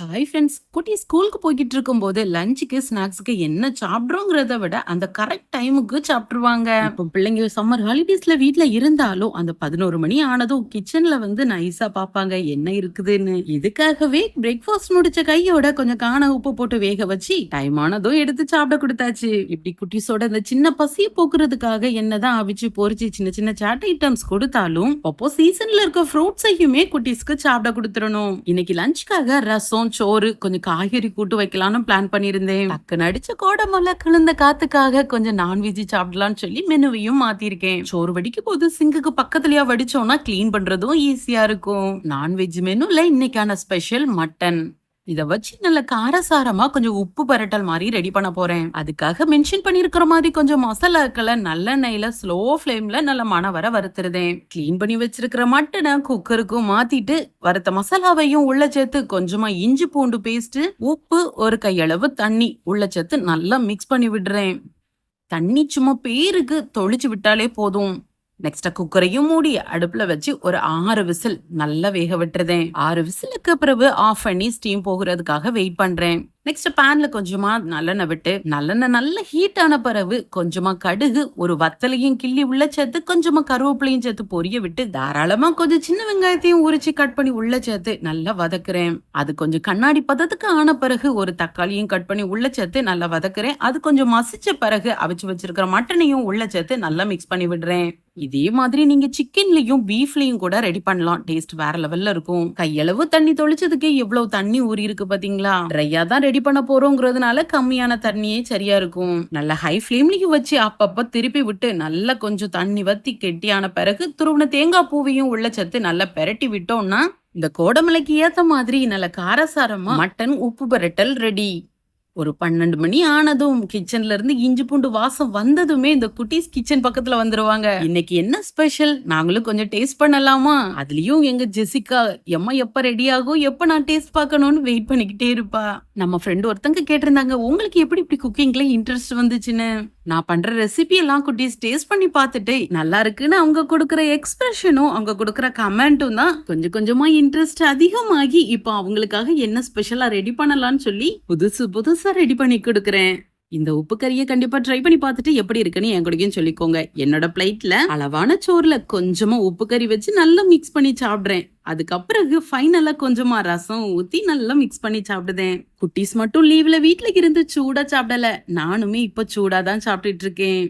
Hi friends. குட்டி ஸ்கூலுக்கு போய்கிட்டு இருக்கும்போது லஞ்சுக்கு ஸ்நாக்ஸுக்கு என்ன சாப்பிட்றோங்கிறத விட அந்த கரெக்ட் டைமுக்கு சாப்பிட்டுருவாங்க. இப்போ பிள்ளைங்க சம்மர் ஹாலிடேஸ்ல வீட்ல இருந்தாலும் அந்த 11 மணி ஆனதும் கிச்சன்ல வந்து நைஸா பார்ப்பாங்க என்ன இருக்குதுன்னு. இதுக்காகவே பிரேக்ஃபாஸ்ட் முடிச்ச கையோட கொஞ்சம் காண உப்பு போட்டு வேக வச்சு டைம் ஆனதும் எடுத்து சாப்பிட கொடுத்தாச்சு. இப்படி குட்டிஸோட இந்த சின்ன பசியை போக்குறதுக்காக என்னதான் அவிச்சு பொரிச்சு சின்ன சின்ன சாட் ஐட்டம்ஸ் கொடுத்தாலும் அப்போ சீசன்ல இருக்க ஃப்ரூட்ஸையுமே குட்டீஸ்க்கு சாப்பிட கொடுத்துடணும். இன்னைக்கு லஞ்சுக்காக ரசம் சோறு கொஞ்சம் காய்கறி கூட்டு வைக்கலாம்னு பிளான் பண்ணிருந்தேன். டக்குன்னு அடிச்ச கோடமல்ல கிளந்த காத்துக்காக கொஞ்சம் நான்வெஜ் சாப்பிடலாம்னு சொல்லி மெனுவையும் மாத்திருக்கேன். சோறு வடிக்கும் போது சிங்குக்கு பக்கத்துலயா வடிச்சோம்னா கிளீன் பண்றதும் ஈஸியா இருக்கும். நான்வெஜ் மெனுல இன்னைக்கான ஸ்பெஷல் மட்டன். இத வச்சு நல்ல காரசாரமா கொஞ்சம் உப்பு பரட்டல் மாதிரி ரெடி பண்ண போறேன். அதுக்காக மென்ஷன் பண்ணிருக்கிற மாதிரி கொஞ்சம் மசாலாக்களை நல்லெண்ணெயில ஸ்லோ ஃபிளேம்ல நல்ல மண வர வறுத்துருதேன். கிளீன் பண்ணி வச்சிருக்கிற மட்டனை குக்கருக்கும் மாத்திட்டு வறுத்த மசாலாவையும் உள்ள சேர்த்து கொஞ்சமா இஞ்சி பூண்டு பேஸ்ட் உப்பு ஒரு கையளவு தண்ணி உள்ள சேர்த்து நல்லா மிக்ஸ் பண்ணி விடுறேன். தண்ணி சும்மா பேருக்கு தொளிச்சு விட்டாலே போதும். நெக்ஸ்ட் குக்கரையும் மூடி அடுப்புல வச்சு ஒரு 6 விசில் நல்லா வேக விட்டுறதேன். 6 விசிலுக்கு பிறகு ஆஃப் பண்ணி ஸ்டீம் போகிறதுக்காக வெயிட் பண்றேன். நெக்ஸ்ட் பேன்ல கொஞ்சமா நல்லெண்ணெய் விட்டு நல்லெண்ணெய் நல்ல ஹீட் ஆன பிறகு கொஞ்சமா கடுகு ஒரு வத்தலையும் கிள்ளி உள்ள சேர்த்து கொஞ்சமா கருவேப்பிலையும் சேர்த்து பொரிய விட்டு தாராளமா கொஞ்சம் சின்ன வெங்காயத்தையும் உரிச்சு கட் பண்ணி உள்ள சேர்த்து நல்லா வதக்குறேன். அது கொஞ்சம் கண்ணாடி பதத்துக்கு ஆன பிறகு ஒரு தக்காளியும் கட் பண்ணி உள்ள சேர்த்து நல்லா வதக்குறேன். அது கொஞ்சம் மசிச்ச பிறகு அவிச்சு வச்சிருக்கிற மட்டனையும் உள்ள சேர்த்து நல்லா மிக்ஸ் பண்ணி விடுறேன். இதே மாதிரி நீங்க சிக்கன்லயும் பீஃப்லயும் கூட ரெடி பண்ணலாம். டேஸ்ட் வேற லெவல்ல இருக்கும். கையளவு தண்ணி தொளிச்சதுக்கு எவ்வளவு தண்ணி ஊறி இருக்கு பாத்தீங்களா? ட்ரையா தான் ரெடி பண்ண போறோங்கிறதுனால கம்மியான தண்ணியே சரியா இருக்கும். நல்ல ஹை ஃபிளேம்லயும் வச்சு அப்பப்ப திருப்பி விட்டு நல்லா கொஞ்சம் தண்ணி வத்தி கெட்டியான பிறகு துருவன தேங்காய் பூவையும் உள்ள சேர்த்து நல்லா பெரட்டி விட்டோம்னா இந்த கோடமலைக்கு ஏத்த மாதிரி நல்ல காரசாரமா மட்டன் உப்பு பரட்டல் ரெடி. ஒரு 12 மணி ஆனதும் கிச்சன்ல இருந்து இஞ்சி பூண்டு வாசம் வந்ததுமே இந்த குட்டீஸ் கிச்சன் பக்கத்துல வந்துருவாங்க. இன்னைக்கு என்ன ஸ்பெஷல் நாங்களும் கொஞ்சம் டேஸ்ட் பண்ணலாமா? அதுலயும் எங்க ஜெசிகா எம்மா எப்ப ரெடி ஆகும் எப்ப நான் டேஸ்ட் பார்க்கணும்னு வெயிட் பண்ணிக்கிட்டே இருப்பா. நம்ம ஃப்ரெண்ட் ஒருத்தங்க கேட்டிருந்தாங்க உங்களுக்கு எப்படி இப்படி குக்கிங்ல இன்ட்ரெஸ்ட் வந்துச்சுன்னு. நான் பண்ற ரெசிபி எல்லாம் குட்டீஸ் டேஸ்ட் பண்ணி பார்த்துட்டு நல்லா இருக்குன்னு அவங்க கொடுக்கற எக்ஸ்பிரஷனும் அவங்க கொடுக்கற கமெண்ட்டும் தான் கொஞ்சம் கொஞ்சமா இன்ட்ரெஸ்ட் அதிகமாகி இப்போ அவங்களுக்காக என்ன ஸ்பெஷலா ரெடி பண்ணலாம்னு சொல்லி புதுசு புதுசா ரெடி பண்ணி கொடுக்கறேன். இந்த உப்பு கறியை கண்டிப்பா ட்ரை பண்ணி பார்த்துட்டு எப்படி இருக்குன்னு என் கூடயும் சொல்லிக்கோங்க. என்னோட பிளேட்ல அளவான சோறுல கொஞ்சமா உப்பு கறி வச்சு நல்லா மிக்ஸ் பண்ணி சாப்பிடுறேன். அதுக்கப்புறம் ஃபைனலா கொஞ்சமா ரசம் ஊத்தி நல்லா மிக்ஸ் பண்ணி சாப்பிடுதேன். குட்டீஸ் மட்டும் லீவ்ல வீட்ல இருந்து சூடா சாப்பிடல, நானுமே இப்ப சூடாதான் சாப்பிட்டுட்டு இருக்கேன்.